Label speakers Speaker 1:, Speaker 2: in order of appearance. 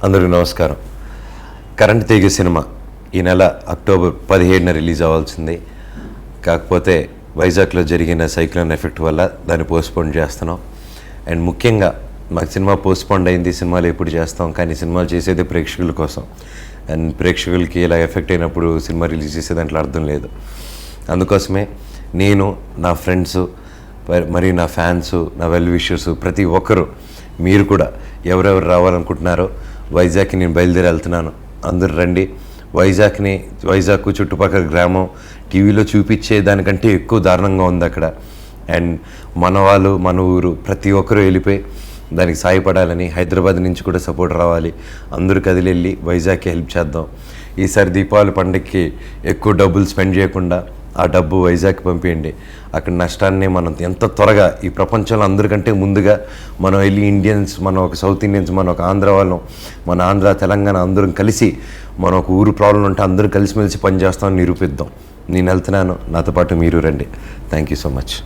Speaker 1: అందరికీ నమస్కారం. కరెంట్ తీగ సినిమా ఈ నెల అక్టోబర్ 17న రిలీజ్ అవ్వాల్సింది. కాకపోతే వైజాగ్లో జరిగిన సైక్లోన్ ఎఫెక్ట్ వల్ల దాన్ని పోస్ట్పోన్ చేస్తున్నాం. అండ్ ముఖ్యంగా మాకు సినిమా పోస్ట్పోన్ అయింది, సినిమాలు ఎప్పుడు చేస్తాం, కానీ సినిమాలు చేసేది ప్రేక్షకుల కోసం. అండ్ ప్రేక్షకులకి ఇలా ఎఫెక్ట్ అయినప్పుడు సినిమా రిలీజ్ చేసే దాంట్లో అర్థం లేదు. అందుకోసమే నేను, నా ఫ్రెండ్స్, మరియు నా ఫ్యాన్స్, నా వెల్ విషర్స్, ప్రతి ఒక్కరూ, మీరు కూడా ఎవరెవరు రావాలనుకుంటున్నారో వైజాగ్కి నేను బయలుదేరి వెళ్తున్నాను. అందరూ రండి. వైజాగ్ చుట్టుపక్కల గ్రామం టీవీలో చూపించే దానికంటే ఎక్కువ దారుణంగా ఉంది అక్కడ. అండ్ మన వాళ్ళు, మన ఊరు, ప్రతి ఒక్కరూ వెళ్ళిపోయి దానికి సాయపడాలని, హైదరాబాద్ నుంచి కూడా సపోర్ట్ రావాలి. అందరూ కదిలి వైజాగ్కి హెల్ప్ చేద్దాం. ఈసారి దీపావళి పండుగకి ఎక్కువ డబ్బులు స్పెండ్ చేయకుండా ఆ డబ్బు వైజాగ్కి పంపించండి. అక్కడ నష్టాన్ని మనం ఎంత త్వరగా, ఈ ప్రపంచంలో అందరికంటే ముందుగా మనం వెళ్ళి ఇండియన్స్, మనం ఒక సౌత్ ఇండియన్స్, మనం ఒక ఆంధ్ర వాళ్ళం, మన ఆంధ్ర తెలంగాణ అందరం కలిసి మనం ఒక ఊరు ప్రాబ్లం ఉంటే అందరూ కలిసిమెలిసి పనిచేస్తామని నిరూపిద్దాం. నేను వెళ్తున్నాను, నాతో పాటు మీరు రండి. Thank you so much.